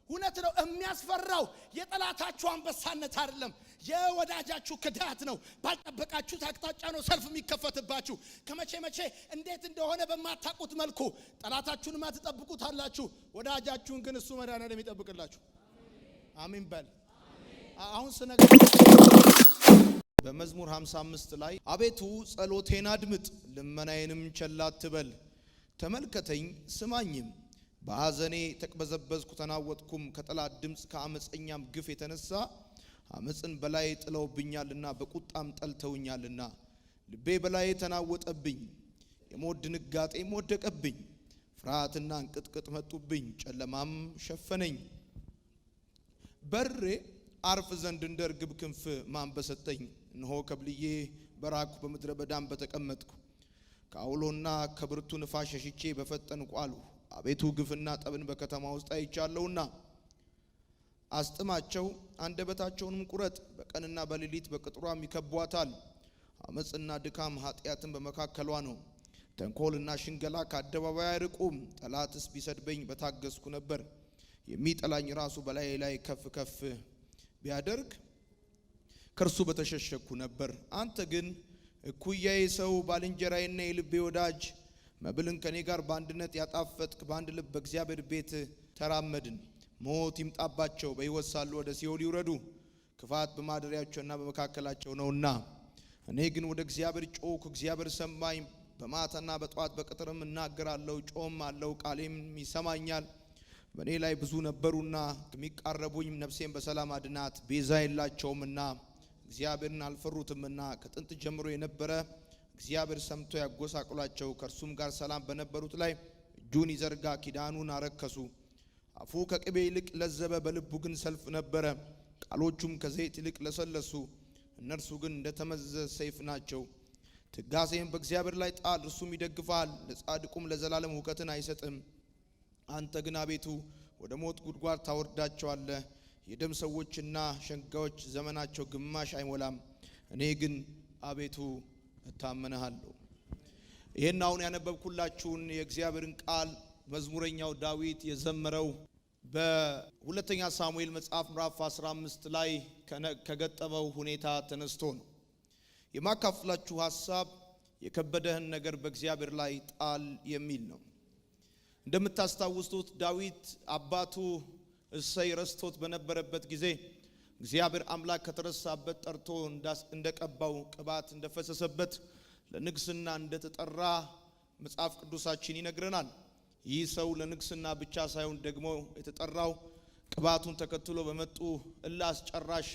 እውነት ነው የሚያስፈራው የጠላታችሁ አንበሳነት አይደለም የወዳጃችሁ ክዳት ነው ባልጠበቃችሁት አቅጣጫ ነው ሰልፍ የሚከፈትባችሁ ከመቼ እንዴት እንደሆነ በማታውቁት መልኩ ጠላታችሁን ማትጠብቁታላችሁ ወዳጃችሁን ግን እሱ መድኃኒዓለም ይጠብቅላችሁ አሜን በል አሁን ስነገር በመዝሙር 55 ላይ አቤቱ ጸሎቴን አድምጥ ልመናዬንም ቸል አትበል ተመልከተኝ ስማኝም በሐዘኔ ተቅበዘበዝኩ ተናወጥኩም ከጠላት ድምጽ ከአመፀኛም ግፍ የተነሳ አመፅን በላይ ጥለውብኛልና በቁጣም ጠልተውኛልና ልቤ በላይ ተናወጠብኝ የሞት ድንጋጤም ወደቀብኝ ፍርሃትና እንቅጥቅጥ መጡብኝ ጨለማም ሸፈነኝ በሬ አርፍ ዘንድ እንደ ርግብ ክንፍ ማን በሰጠኝ እነሆ ከብልዬ በራኩ በምድረ በዳም በተቀመጥኩ ከአውሎና ከብርቱ ንፋስ ሸሽቼ በፈጠንኩ አልሁ አቤቱ ግፍና ጠብን በከተማ ውስጥ አይቻለሁና አስጥማቸው አንደበታቸውንም ቁረጥ በቀንና በሌሊት በቅጥሯም ይከቧታል አመጽና ድካም ኃጢአትን በመካከሏ ነው ተንኮልና ሽንገላ ከአደባባይ አይርቁም ጠላትስ ቢሰድበኝ በታገስኩ ነበር የሚጠላኝ ራሱ በላይ ላይ ከፍ ከፍ ቢያደርግ ከርሱ በተሸሸኩ ነበር አንተ ግን እኩያዬ ሰው ባልንጀራዬና የልቤ ወዳጅ መብልን ከኔ ጋር በአንድነት ያጣፈጥክ በአንድ ልብ በእግዚአብሔር ቤት ተራመድን ሞት ይምጣባቸው በሕይወት ሳሉ ወደ ሲኦል ይውረዱ ክፋት በማደሪያቸውና በመካከላቸው ነውና እኔ ግን ወደ እግዚአብሔር ጮኽኩ እግዚአብሔር ሰማኝ በማታና በጧት በቀትርም እናገራለሁ ጮማለሁ ቃሌም ይሰማኛል በእኔ ላይ ብዙ ነበሩና ከሚቃረቡኝ ነፍሴን በሰላም አድናት ቤዛ የላቸውምና እግዚአብሔርን አልፈሩትምና ከጥንት ጀምሮ የነበረ እግዚአብሔር ሰምቶ ያጎሳቁላቸው ከእርሱም ጋር ሰላም በነበሩት ላይ እጁን ይዘርጋ ኪዳኑን አረከሱ አፉ ከቅቤ ይልቅ ለዘበ በልቡ ግን ሰልፍ ነበረ ቃሎቹም ከዘይት ይልቅ ለሰለሱ እነርሱ ግን እንደተመዘዘ ሰይፍ ናቸው ትጋሴህን በእግዚአብሔር ላይ ጣል እርሱም ይደግፋል ለጻድቁም ለዘላለም ሁከትን አይሰጥም አንተ ግን አቤቱ ወደ ሞት ጉድጓድ ታወርዳቸዋለህ የደም ሰዎችና ሸንጋዮች ዘመናቸው ግማሽ አይሞላም እኔ ግን አቤቱ እታመንሃለሁ ይሄን አሁን ያነበብኩላችሁን የእግዚአብሔርን ቃል መዝሙረኛው ዳዊት የዘመረው በሁለተኛ ሳሙኤል መጽሐፍ ምዕራፍ 15 ላይ ከገጠመው ሁኔታ ተነስቶ ነው የማካፍላችሁ ሐሳብ የከበደህን ነገር በእግዚአብሔር ላይ ጣል የሚል ነው እንደምታስታውሱት ዳዊት አባቱ እሰይ ረስቶት በነበረበት ጊዜ እግዚአብሔር አምላክ ከተረሳበት ጠርቶ እንደቀባው ቅባት እንደፈሰሰበት ለንግስና እንደተጠራ መጽሐፍ ቅዱሳችን ይነግረናል ይህ ሰው ለንግስና ብቻ ሳይሆን ደግሞ የተጠራው ቅባቱን ተከትሎ በመጡ እላስጨራሽ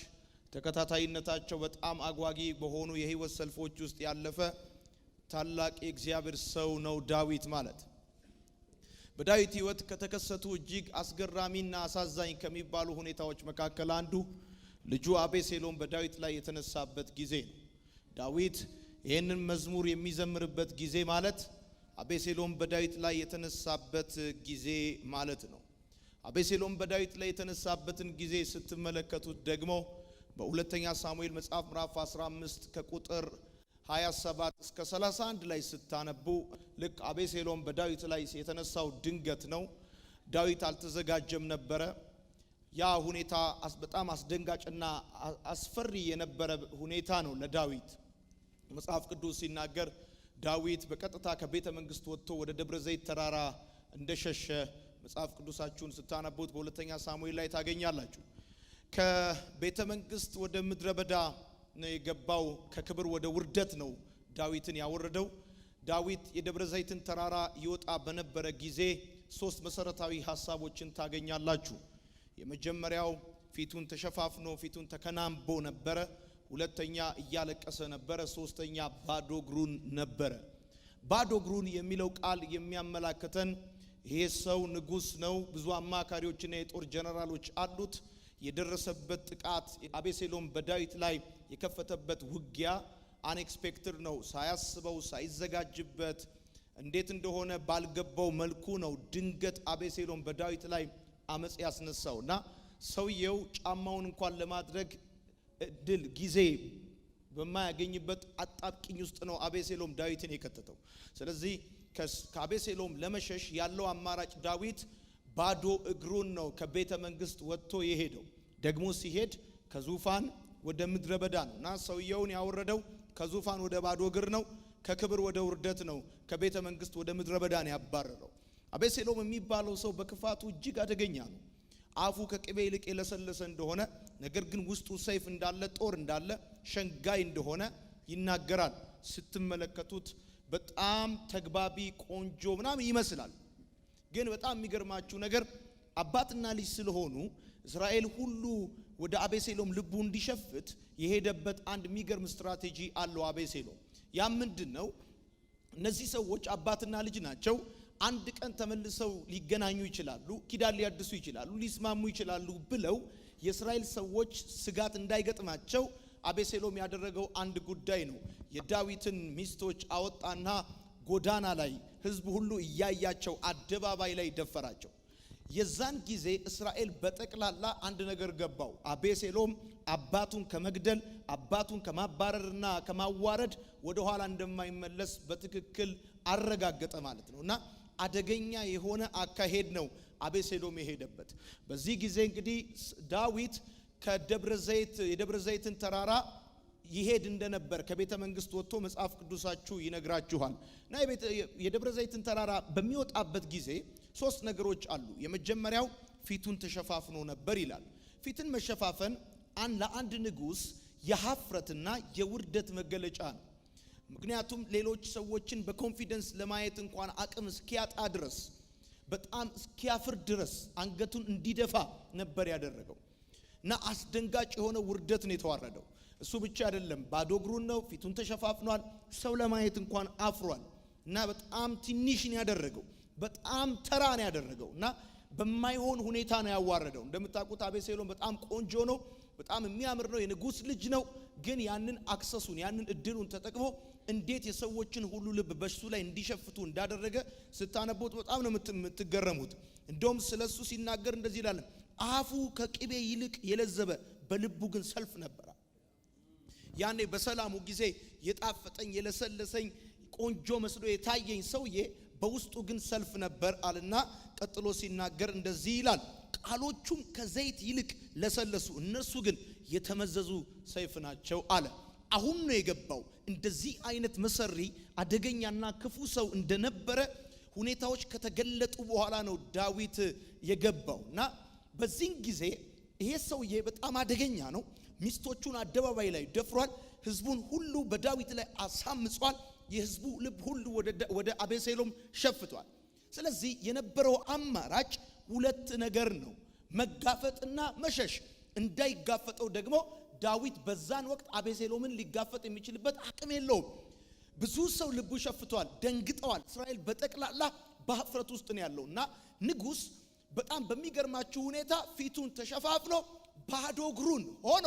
ተከታታይነታቸው በጣም አጓጊ በሆኑ የህይወት ሰልፎች ውስጥ ያለፈ ታላቅ የእግዚአብሔር ሰው ነው ዳዊት ማለት በዳዊት ህይወት ከተከሰቱ እጅግ አስገራሚና አሳዛኝ ከሚባሉ ሁኔታዎች መካከል አንዱ ልጁ አቤሴሎም በዳዊት ላይ የተነሳበት ጊዜ ነው ዳዊት ይህንን መዝሙር የሚዘምርበት ጊዜ ማለት አቤሴሎም በዳዊት ላይ የተነሳበት ጊዜ ማለት ነው አቤሴሎም በዳዊት ላይ የተነሳበትን ጊዜ ስትመለከቱት ደግሞ በሁለተኛ ሳሙኤል መጽሐፍ ምዕራፍ 15 ከቁጥር 27 እስከ 31 ላይ ስታነቡ ልክ አቤሴሎም በዳዊት ላይ የተነሳው ድንገት ነው ዳዊት አልተዘጋጀም ነበር ያ ሁኔታ በጣም አስደንጋጭና አስፈሪ የነበረ ሁኔታ ነው ለዳዊት መጽሐፍ ቅዱስ ሲናገር ዳዊት በቀጥታ ከቤተ መንግስት ወጥቶ ወደ ደብረ ዘይት ተራራ እንደሸሸ መጽሐፍ ቅዱሳችሁን ስታነቡት በሁለተኛ ሳሙኤል ላይ ታገኛላችሁ ከቤተ መንግስት ወደ ምድረ በዳ ነው የገባው ከክብር ወደ ውርደት ነው ዳዊትን ያወረደው ዳዊት የደብረ ዘይትን ተራራ ይወጣ በነበረ ጊዜ ሶስት መሰረታዊ ሐሳቦችን ታገኛላችሁ የመጀመሪያው ፊቱን ተሸፋፍኖ ፊቱን ተከናንቦ ነበር ሁለተኛ እያለቀሰ ነበር ሶስተኛ ባዶ እግሩን ነበር ባዶ እግሩን የሚለው ቃል የሚያመላክተን ይሄ ሰው ንጉስ ነው ብዙ አማካሪዎችና የጦር ጀነራሎች አሉት የደረሰበት ጥቃት አቤሴሎም በዳዊት ላይ የከፈተበት ውጊያ አንኤክስፔክትድ ነው ሳያስበው ሳይዘጋጅበት እንዴት እንደሆነ ባልገባው መልኩ ነው ድንገት አቤሴሎም በዳዊት ላይ አመጽ ያስነሳውና ሰውየው ጫማውን እንኳን ለማድረግ ድል ጊዜ በማያገኝበት አጣብቂኝ ውስጥ ነው አቤሴሎም ዳዊትን የከተተው ስለዚህ ከአቤሴሎም ለመሸሽ ያለው አማራጭ ዳዊት ባዶ እግሩን ነው ከቤተ መንግስት ወጥቶ የሄደው። ደግሞ ሲሄድ ከዙፋን ወደ ምድረ በዳ ነውና ሰውየውን ያወረደው ከዙፋን ወደ ባዶ እግር ነው፣ ከክብር ወደ ውርደት ነው፣ ከቤተ መንግስት ወደ ምድረ በዳ ነው ያባረረው። አቤሴሎም የሚባለው ሰው በክፋቱ እጅግ አደገኛ ነው። አፉ ከቅቤ ይልቅ የለሰለሰ እንደሆነ፣ ነገር ግን ውስጡ ሰይፍ እንዳለ፣ ጦር እንዳለ፣ ሸንጋይ እንደሆነ ይናገራል። ስትመለከቱት በጣም ተግባቢ ቆንጆ ምናምን ይመስላል። ግን በጣም የሚገርማችሁ ነገር አባትና ልጅ ስለሆኑ እስራኤል ሁሉ ወደ አቤሴሎም ልቡ እንዲሸፍት የሄደበት አንድ የሚገርም ስትራቴጂ አለው አቤሴሎም። ያ ምንድነው? እነዚህ ሰዎች አባትና ልጅ ናቸው። አንድ ቀን ተመልሰው ሊገናኙ ይችላሉ፣ ኪዳን ሊያድሱ ይችላሉ፣ ሊስማሙ ይችላሉ ብለው የእስራኤል ሰዎች ስጋት እንዳይገጥማቸው አቤሴሎም ያደረገው አንድ ጉዳይ ነው። የዳዊትን ሚስቶች አወጣና ጎዳና ላይ ህዝብ ሁሉ እያያቸው አደባባይ ላይ ደፈራቸው። የዛን ጊዜ እስራኤል በጠቅላላ አንድ ነገር ገባው። አቤሴሎም አባቱን ከመግደል አባቱን ከማባረርና ከማዋረድ ወደ ኋላ እንደማይመለስ በትክክል አረጋገጠ ማለት ነውና አደገኛ የሆነ አካሄድ ነው አቤሴሎም የሄደበት። በዚህ ጊዜ እንግዲህ ዳዊት የደብረ ዘይትን ተራራ ይሄድ እንደነበር ከቤተ መንግስት ወጥቶ መጽሐፍ ቅዱሳችሁ ይነግራችኋል። እና የደብረ ዘይትን ተራራ በሚወጣበት ጊዜ ሶስት ነገሮች አሉ። የመጀመሪያው ፊቱን ተሸፋፍኖ ነበር ይላል። ፊትን መሸፋፈን ለአንድ ንጉስ የሀፍረትና የውርደት መገለጫ ነው። ምክንያቱም ሌሎች ሰዎችን በኮንፊደንስ ለማየት እንኳን አቅም እስኪያጣ ድረስ፣ በጣም እስኪያፍር ድረስ አንገቱን እንዲደፋ ነበር ያደረገው እና አስደንጋጭ የሆነ ውርደት ነው የተዋረደው። እሱ ብቻ አይደለም፣ ባዶ እግሩን ነው፣ ፊቱን ተሸፋፍኗል፣ ሰው ለማየት እንኳን አፍሯል እና በጣም ትንሽ ነው ያደረገው፣ በጣም ተራ ነው ያደረገው እና በማይሆን ሁኔታ ነው ያዋረደው። እንደምታውቁት አቤሴሎም በጣም ቆንጆ ነው፣ በጣም የሚያምር ነው፣ የንጉስ ልጅ ነው። ግን ያንን አክሰሱን ያንን እድሉን ተጠቅሞ እንዴት የሰዎችን ሁሉ ልብ በሱ ላይ እንዲሸፍቱ እንዳደረገ ስታነቡት በጣም ነው የምትገረሙት። እንደውም ስለሱ ሲናገር እንደዚህ ይላል፣ አፉ ከቅቤ ይልቅ የለዘበ በልቡ ግን ሰልፍ ነበር። ያኔ በሰላሙ ጊዜ የጣፈጠኝ የለሰለሰኝ ቆንጆ መስሎ የታየኝ ሰውዬ በውስጡ ግን ሰልፍ ነበር አለና ቀጥሎ ሲናገር እንደዚህ ይላል፣ ቃሎቹም ከዘይት ይልቅ ለሰለሱ፣ እነርሱ ግን የተመዘዙ ሰይፍ ናቸው አለ። አሁን ነው የገባው እንደዚህ አይነት መሰሪ አደገኛና ክፉ ሰው እንደነበረ ሁኔታዎች ከተገለጡ በኋላ ነው ዳዊት የገባውና በዚህ ጊዜ ይሄ ሰውዬ በጣም አደገኛ ነው። ሚስቶቹን አደባባይ ላይ ደፍሯል። ህዝቡን ሁሉ በዳዊት ላይ አሳምጿል። የህዝቡ ልብ ሁሉ ወደ አቤሴሎም ሸፍቷል። ስለዚህ የነበረው አማራጭ ሁለት ነገር ነው፣ መጋፈጥና መሸሽ። እንዳይጋፈጠው ደግሞ ዳዊት በዛን ወቅት አቤሴሎምን ሊጋፈጥ የሚችልበት አቅም የለውም። ብዙ ሰው ልቡ ሸፍቷል፣ ደንግጠዋል። እስራኤል በጠቅላላ በህፍረት ውስጥ ነው ያለውና ንጉስ በጣም በሚገርማችሁ ሁኔታ ፊቱን ተሸፋፍኖ ባዶ እግሩን ሆኖ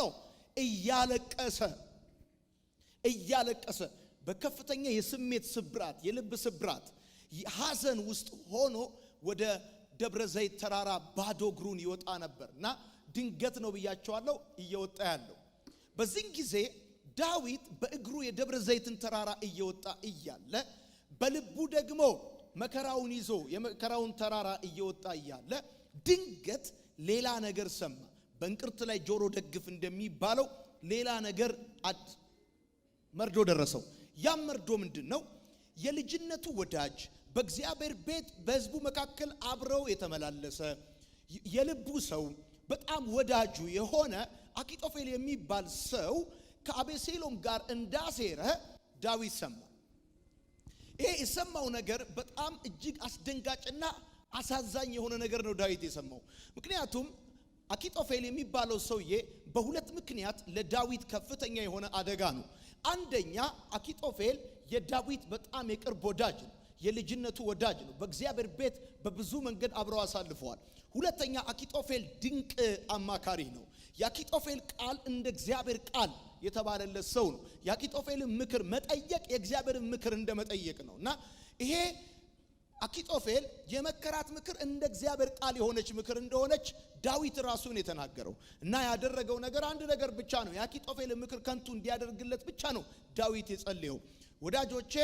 እያለቀሰ በከፍተኛ የስሜት ስብራት፣ የልብ ስብራት፣ ሐዘን ውስጥ ሆኖ ወደ ደብረ ዘይት ተራራ ባዶ እግሩን ይወጣ ነበርና ድንገት ነው ብያቸዋለሁ እየወጣ ያለው። በዚህ ጊዜ ዳዊት በእግሩ የደብረ ዘይትን ተራራ እየወጣ እያለ በልቡ ደግሞ መከራውን ይዞ የመከራውን ተራራ እየወጣ እያለ ድንገት ሌላ ነገር ሰማ። በእንቅርት ላይ ጆሮ ደግፍ እንደሚባለው ሌላ ነገር መርዶ ደረሰው። ያም መርዶ ምንድነው? የልጅነቱ ወዳጅ፣ በእግዚአብሔር ቤት በሕዝቡ መካከል አብረው የተመላለሰ የልቡ ሰው፣ በጣም ወዳጁ የሆነ አኪጦፌል የሚባል ሰው ከአቤሴሎም ጋር እንዳሴረ ዳዊት ሰማ። ይሄ የሰማው ነገር በጣም እጅግ አስደንጋጭና አሳዛኝ የሆነ ነገር ነው ዳዊት የሰማው። ምክንያቱም አኪጦፌል የሚባለው ሰውዬ በሁለት ምክንያት ለዳዊት ከፍተኛ የሆነ አደጋ ነው። አንደኛ አኪጦፌል የዳዊት በጣም የቅርብ ወዳጅ ነው፣ የልጅነቱ ወዳጅ ነው። በእግዚአብሔር ቤት በብዙ መንገድ አብረው አሳልፈዋል። ሁለተኛ አኪጦፌል ድንቅ አማካሪ ነው። የአኪጦፌል ቃል እንደ እግዚአብሔር ቃል የተባለለት ሰው ነው። የአኪጦፌልን ምክር መጠየቅ የእግዚአብሔርን ምክር እንደመጠየቅ ነውና ይሄ አኪጦፌል የመከራት ምክር እንደ እግዚአብሔር ቃል የሆነች ምክር እንደሆነች ዳዊት ራሱን የተናገረው እና ያደረገው ነገር አንድ ነገር ብቻ ነው። የአኪጦፌልን ምክር ከንቱ እንዲያደርግለት ብቻ ነው ዳዊት የጸለየው። ወዳጆቼ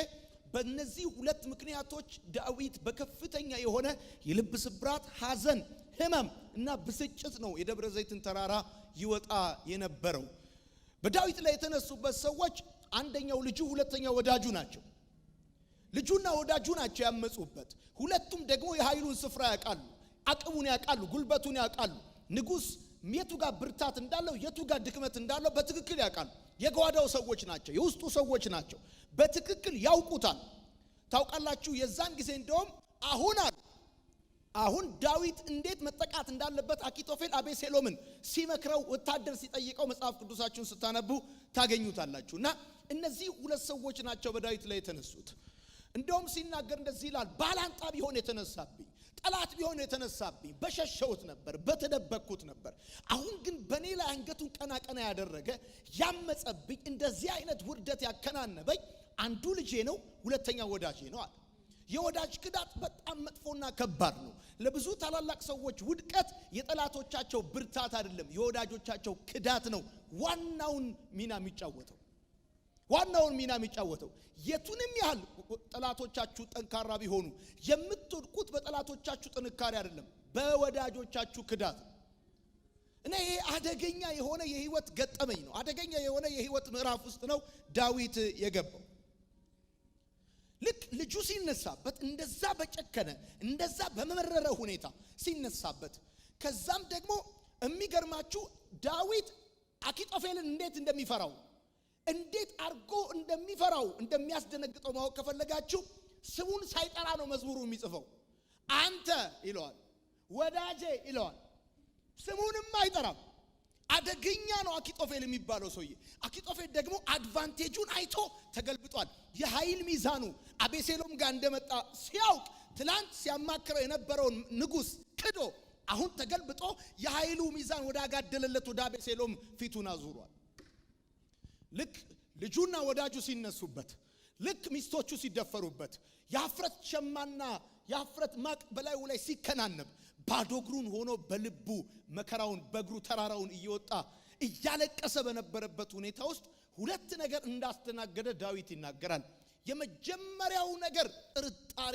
በእነዚህ ሁለት ምክንያቶች ዳዊት በከፍተኛ የሆነ የልብ ስብራት፣ ሐዘን፣ ህመም እና ብስጭት ነው የደብረ ዘይትን ተራራ ይወጣ የነበረው። በዳዊት ላይ የተነሱበት ሰዎች አንደኛው ልጁ፣ ሁለተኛው ወዳጁ ናቸው። ልጁና ወዳጁ ናቸው ያመጹበት። ሁለቱም ደግሞ የኃይሉን ስፍራ ያውቃሉ፣ አቅሙን ያውቃሉ፣ ጉልበቱን ያውቃሉ። ንጉስ የቱ ጋር ብርታት እንዳለው የቱ ጋር ድክመት እንዳለው በትክክል ያውቃሉ። የጓዳው ሰዎች ናቸው፣ የውስጡ ሰዎች ናቸው፣ በትክክል ያውቁታል። ታውቃላችሁ የዛን ጊዜ እንደውም አሁን ዳዊት እንዴት መጠቃት እንዳለበት አኪጦፌል አቤሴሎምን ሲመክረው ወታደር ሲጠይቀው መጽሐፍ ቅዱሳችሁን ስታነቡ ታገኙታላችሁ። እና እነዚህ ሁለት ሰዎች ናቸው በዳዊት ላይ የተነሱት። እንደውም ሲናገር እንደዚህ ይላል፣ ባላንጣ ቢሆን የተነሳብኝ፣ ጠላት ቢሆን የተነሳብኝ በሸሸውት ነበር፣ በተደበቅኩት ነበር። አሁን ግን በኔ ላይ አንገቱን ቀና ያደረገ ያመጸብኝ፣ እንደዚህ አይነት ውርደት ያከናነበኝ አንዱ ልጄ ነው፣ ሁለተኛው ወዳጄ ነው አለ። የወዳጅ ክዳት በጣም መጥፎና ከባድ ነው። ለብዙ ታላላቅ ሰዎች ውድቀት የጠላቶቻቸው ብርታት አይደለም፣ የወዳጆቻቸው ክዳት ነው ዋናውን ሚና የሚጫወተው። የቱንም ያህል ጠላቶቻችሁ ጠንካራ ቢሆኑ የምትወድቁት በጠላቶቻችሁ ጥንካሬ አይደለም፣ በወዳጆቻችሁ ክዳት። እና ይሄ አደገኛ የሆነ የህይወት ገጠመኝ ነው። አደገኛ የሆነ የህይወት ምዕራፍ ውስጥ ነው ዳዊት የገባው። ልክ ልጁ ሲነሳበት እንደዛ በጨከነ እንደዛ በመረረ ሁኔታ ሲነሳበት፣ ከዛም ደግሞ የሚገርማችሁ ዳዊት አኪጦፌልን እንዴት አርጎ እንደሚፈራው እንደሚያስደነግጠው ማወቅ ከፈለጋችሁ ስሙን ሳይጠራ ነው መዝሙሩ የሚጽፈው። አንተ ይለዋል፣ ወዳጄ ይለዋል፣ ስሙንም አይጠራም። አደገኛ ነው አኪጦፌል የሚባለው ሰውዬ። አኪጦፌል ደግሞ አድቫንቴጁን አይቶ ተገልብጧል። የኃይል ሚዛኑ አቤሴሎም ጋር እንደመጣ ሲያውቅ ትላንት ሲያማክረው የነበረውን ንጉስ ክዶ አሁን ተገልብጦ የኃይሉ ሚዛን ወደ አጋደለለት ወደ አቤሴሎም ፊቱን አዙሯል። ልክ ልጁና ወዳጁ ሲነሱበት፣ ልክ ሚስቶቹ ሲደፈሩበት፣ የአፍረት ሸማና የአፍረት ማቅ በላዩ ላይ ሲከናነብ፣ ባዶ እግሩን ሆኖ በልቡ መከራውን በእግሩ ተራራውን እየወጣ እያለቀሰ በነበረበት ሁኔታ ውስጥ ሁለት ነገር እንዳስተናገደ ዳዊት ይናገራል። የመጀመሪያው ነገር ጥርጣሬ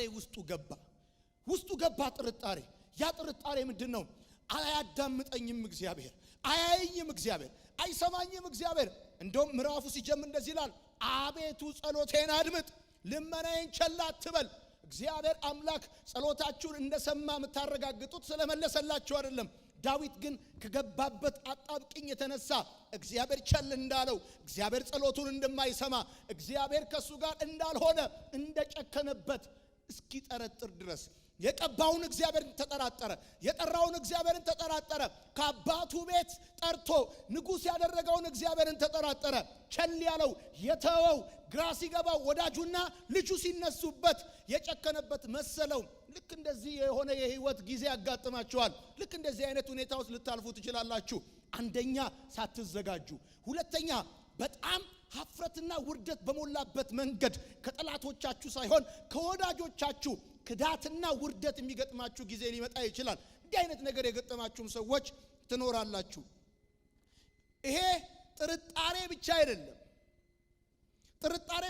ውስጡ ገባ ጥርጣሬ። ያ ጥርጣሬ ምንድነው? አያዳምጠኝም እግዚአብሔር፣ አያየኝም እግዚአብሔር፣ አይሰማኝም እግዚአብሔር። እንደውም ምዕራፉ ሲጀምር እንደዚህ ይላል፣ አቤቱ ጸሎቴን አድምጥ፣ ልመናዬን ቸል አትበል። እግዚአብሔር አምላክ ጸሎታችሁን እንደሰማ የምታረጋግጡት ስለመለሰላችሁ አይደለም። ዳዊት ግን ከገባበት አጣብቂኝ የተነሳ እግዚአብሔር ቸል እንዳለው፣ እግዚአብሔር ጸሎቱን እንደማይሰማ፣ እግዚአብሔር ከሱ ጋር እንዳልሆነ እንደጨከነበት እስኪጠረጥር ድረስ የቀባውን እግዚአብሔርን ተጠራጠረ፣ የጠራውን እግዚአብሔርን ተጠራጠረ። ከአባቱ ቤት ጠርቶ ንጉስ ያደረገውን እግዚአብሔርን ተጠራጠረ። ቸል ያለው የተወው ግራ ሲገባው ወዳጁና ልጁ ሲነሱበት የጨከነበት መሰለው። ልክ እንደዚህ የሆነ የህይወት ጊዜ ያጋጥማችኋል። ልክ እንደዚህ አይነት ሁኔታ ውስጥ ልታልፉ ትችላላችሁ። አንደኛ ሳትዘጋጁ፣ ሁለተኛ በጣም ሀፍረትና ውርደት በሞላበት መንገድ ከጠላቶቻችሁ ሳይሆን ከወዳጆቻችሁ ክዳትና ውርደት የሚገጥማችሁ ጊዜ ሊመጣ ይችላል። እንዲህ አይነት ነገር የገጠማችሁም ሰዎች ትኖራላችሁ። ይሄ ጥርጣሬ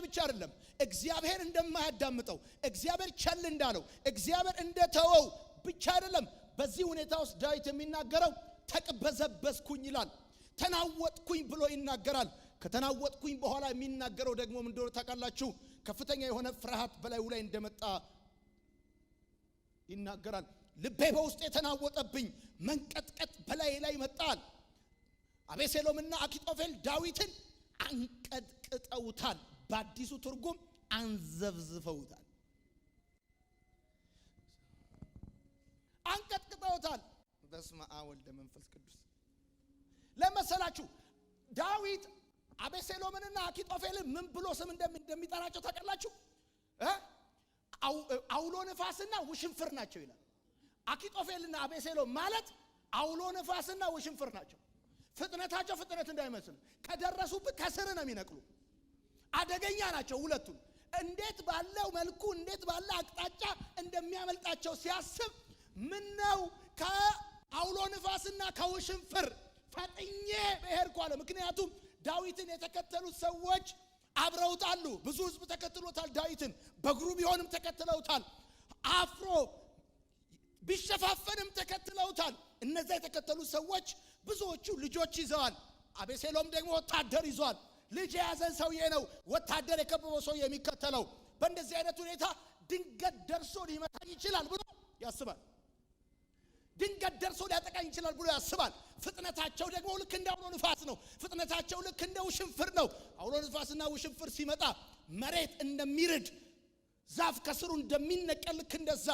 ብቻ አይደለም። እግዚአብሔር እንደማያዳምጠው፣ እግዚአብሔር ቸል እንዳለው፣ እግዚአብሔር እንደተወው ብቻ አይደለም። በዚህ ሁኔታ ውስጥ ዳዊት የሚናገረው ተቅበዘበዝኩኝ ይላል፣ ተናወጥኩኝ ብሎ ይናገራል። ከተናወጥኩኝ በኋላ የሚናገረው ደግሞ ምን እንደሆነ ታውቃላችሁ? ከፍተኛ የሆነ ፍርሃት በላዩ ላይ እንደመጣ ይናገራል። ልቤ በውስጤ የተናወጠብኝ፣ መንቀጥቀጥ በላይ ላይ መጣል። አቤሴሎምና አኪጦፌል ዳዊትን አንቀጥቅጠውታል። በአዲሱ ትርጉም አንዘብዝፈውታል፣ አንቀጥቅጠውታል። በስመ አብ ወልድ መንፈስ ቅዱስ። ለመሰላችሁ ዳዊት አቤሴሎምንና አኪጦፌልን ምን ብሎ ስም እንደሚጠራቸው ታውቃላችሁ? አውሎ ነፋስና ውሽንፍር ናቸው ይላል። አኪጦፌልና አቤሴሎም ማለት አውሎ ነፋስና ውሽንፍር ናቸው። ፍጥነታቸው ፍጥነት እንዳይመስል ከደረሱበት ከስር ነው የሚነቅሉ። አደገኛ ናቸው ሁለቱም። እንዴት ባለው መልኩ እንዴት ባለ አቅጣጫ እንደሚያመልጣቸው ሲያስብ ምን ነው ከአውሎ ነፋስና ከውሽንፍር ፈጥኜ በሄድኩ አለ። ምክንያቱም ዳዊትን የተከተሉት ሰዎች አብረውታሉ። ብዙ ሕዝብ ተከትሎታል። ዳዊትን በእግሩ ቢሆንም ተከትለውታል። አፍሮ ቢሸፋፈንም ተከትለውታል። እነዛ የተከተሉ ሰዎች ብዙዎቹ ልጆች ይዘዋል። አቤሴሎም ደግሞ ወታደር ይዟል። ልጅ የያዘን ሰውዬ ነው ወታደር የከበበው ሰው የሚከተለው። በእንደዚህ አይነት ሁኔታ ድንገት ደርሶ ሊመታኝ ይችላል ብሎ ያስባል። ድንገት ደርሶ ሊያጠቃኝ ይችላል ብሎ ያስባል። ፍጥነታቸው ደግሞ ልክ እንደ አውሎ ንፋስ ነው። ፍጥነታቸው ልክ እንደ ውሽንፍር ነው። አውሎ ንፋስና ውሽንፍር ሲመጣ መሬት እንደሚርድ ዛፍ ከስሩ እንደሚነቀል ልክ እንደዛ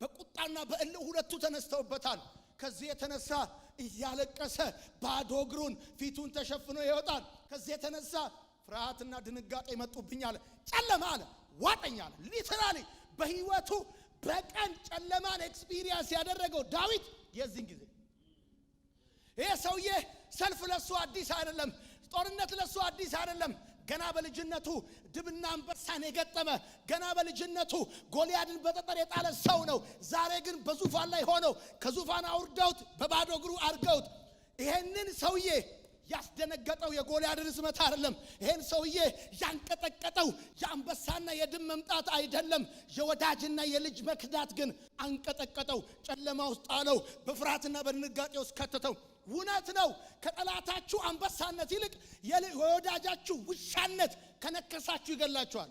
በቁጣና በእልህ ሁለቱ ተነስተውበታል። ከዚህ የተነሳ እያለቀሰ ባዶ እግሩን ፊቱን ተሸፍኖ ይወጣል። ከዚህ የተነሳ ፍርሃትና ድንጋጤ መጡብኛል። ጨለማ አለ ዋጠኛል። ሊተራሊ በህይወቱ በቀን ጨለማን ኤክስፒሪየንስ ያደረገው ዳዊት የዚህን ጊዜ ይሄ ሰውዬ ሰልፍ ለሱ አዲስ አይደለም። ጦርነት ለሱ አዲስ አይደለም። ገና በልጅነቱ ድብና አንበሳን የገጠመ ገና በልጅነቱ ጎልያድን በጠጠር የጣለ ሰው ነው። ዛሬ ግን በዙፋን ላይ ሆነው ከዙፋን አውርደውት በባዶ እግሩ አርገውት ይሄንን ሰውዬ ያስደነገጠው የጎልያድ ርዝመት አይደለም። ይሄን ሰውዬ ያንቀጠቀጠው የአንበሳና የድብ መምጣት አይደለም። የወዳጅና የልጅ መክዳት ግን አንቀጠቀጠው። ጨለማ ውስጥ ጣለው። በፍርሃትና በድንጋጤ ውስጥ ከተተው። እውነት ነው። ከጠላታችሁ አንበሳነት ይልቅ የወዳጃችሁ ውሻነት ከነከሳችሁ ይገላችኋል።